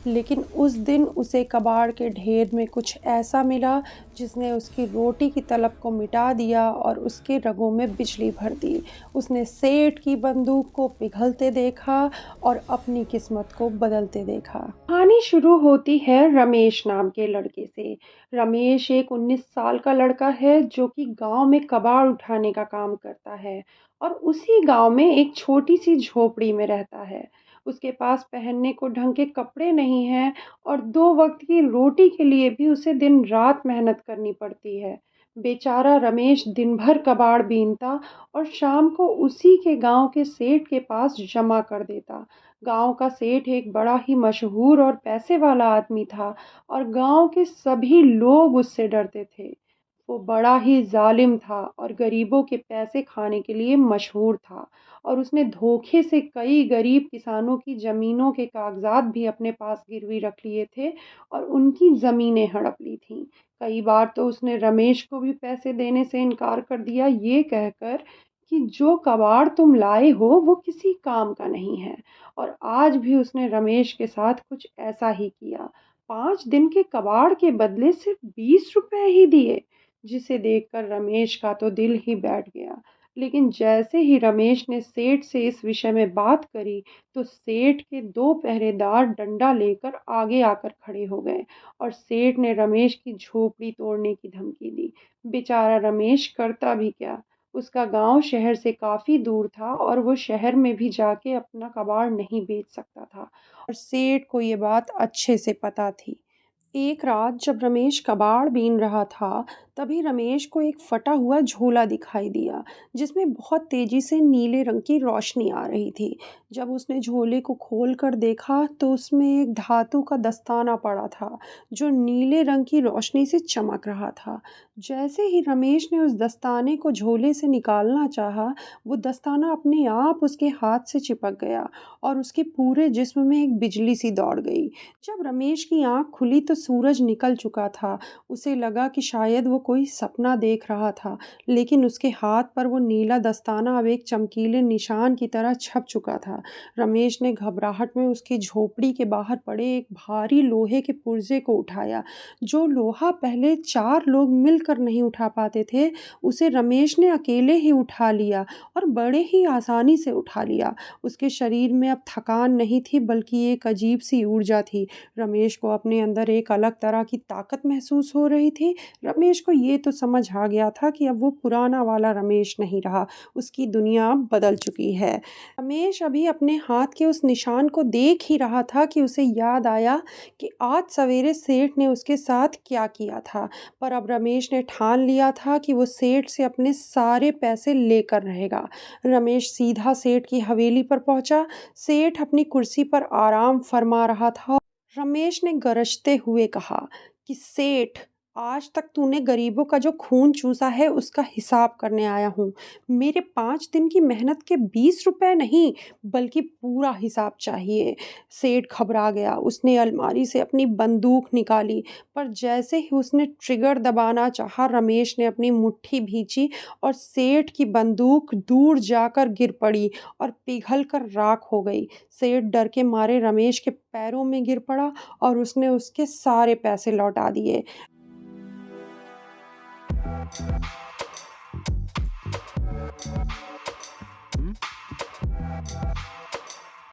लेकिन उस दिन उसे कबाड़ के ढेर में कुछ ऐसा मिला जिसने उसकी रोटी की तलब को मिटा दिया और उसके रगों में बिजली भर दी। उसने सेठ की बंदूक को पिघलते देखा और अपनी किस्मत को बदलते देखा। कहानी शुरू होती है रमेश नाम के लड़के से। रमेश एक 19 साल का लड़का है जो कि गांव में कबाड़ उठाने का काम करता है और उसी गांव में एक छोटी सी झोपड़ी में रहता है। उसके पास पहनने को ढंग के कपड़े नहीं हैं और 2 वक़्त की रोटी के लिए भी उसे दिन-रात मेहनत करनी पड़ती है। बेचारा रमेश दिन भर कबाड़ बीनता और शाम को उसी के गाँव के सेठ के पास जमा कर देता। गाँव का सेठ एक बड़ा ही मशहूर और पैसे वाला आदमी था और गाँव के सभी लोग उससे डरते थे। वो बड़ा ही ज़ालिम था और गरीबों के पैसे खाने के लिए मशहूर था और उसने धोखे से कई गरीब किसानों की ज़मीनों के कागज़ात भी अपने पास गिरवी रख लिए थे और उनकी ज़मीनें हड़प ली थीं। कई बार तो उसने रमेश को भी पैसे देने से इनकार कर दिया, ये कहकर कि जो कबाड़ तुम लाए हो वो किसी काम का नहीं है। और आज भी उसने रमेश के साथ कुछ ऐसा ही किया। 5 दिन के कबाड़ के बदले सिर्फ 20 रुपए ही दिए, जिसे देखकर रमेश का तो दिल ही बैठ गया। लेकिन जैसे ही रमेश ने सेठ से इस विषय में बात करी, तो सेठ के 2 पहरेदार डंडा लेकर आगे आकर खड़े हो गए और सेठ ने रमेश की झोपड़ी तोड़ने की धमकी दी। बेचारा रमेश करता भी क्या? उसका गांव शहर से काफ़ी दूर था और वो शहर में भी जाके अपना कबाड़ नहीं बेच सकता था और सेठ को ये बात अच्छे से पता थी। एक रात जब रमेश कबाड़ बीन रहा था, तभी रमेश को एक फटा हुआ झोला दिखाई दिया, जिसमें बहुत तेजी से नीले रंग की रोशनी आ रही थी। जब उसने झोले को खोल कर देखा, तो उसमें एक धातु का दस्ताना पड़ा था, जो नीले रंग की रोशनी से चमक रहा था। जैसे ही रमेश ने उस दस्ताने को झोले से निकालना चाहा, वो दस्ताना अपने आप उसके हाथ से चिपक गया और उसके पूरे जिस्म में एक बिजली सी दौड़ गई। जब रमेश की आँख खुली तो सूरज निकल चुका था। उसे लगा कि शायद वो कोई सपना देख रहा था, लेकिन उसके हाथ पर वो नीला दस्ताना अब एक चमकीले निशान की तरह छप चुका था। रमेश ने घबराहट में उसकी झोपड़ी के बाहर पड़े एक भारी लोहे के पुर्जे को उठाया। जो लोहा पहले 4 लोग मिलकर नहीं उठा पाते थे, उसे रमेश ने अकेले ही उठा लिया और बड़े ही आसानी से उठा लिया। उसके शरीर में अब थकान नहीं थी, बल्कि एक अजीब सी ऊर्जा थी। रमेश को अपने अंदर एक अलग तरह की ताकत महसूस हो रही थी। रमेश को ये तो समझ आ गया था कि अब वो पुराना वाला रमेश नहीं रहा, उसकी दुनिया अब बदल चुकी है। रमेश अभी अपने हाथ के उस निशान को देख ही रहा था कि उसे याद आया कि आज सवेरे सेठ ने उसके साथ क्या किया था। पर अब रमेश ने ठान लिया था कि वो सेठ से अपने सारे पैसे लेकर रहेगा। रमेश सीधा सेठ की हवेली पर पहुंचा। सेठ अपनी कुर्सी पर आराम फरमा रहा था। रमेश ने गरजते हुए कहा कि सेठ, आज तक तूने गरीबों का जो खून चूसा है उसका हिसाब करने आया हूँ। मेरे 5 दिन की मेहनत के 20 रुपए नहीं, बल्कि पूरा हिसाब चाहिए। सेठ घबरा गया। उसने अलमारी से अपनी बंदूक निकाली, पर जैसे ही उसने ट्रिगर दबाना चाहा, रमेश ने अपनी मुट्ठी भींची और सेठ की बंदूक दूर जाकर गिर पड़ी और पिघल कर राख हो गई। सेठ डर के मारे रमेश के पैरों में गिर पड़ा और उसने उसके सारे पैसे लौटा दिए।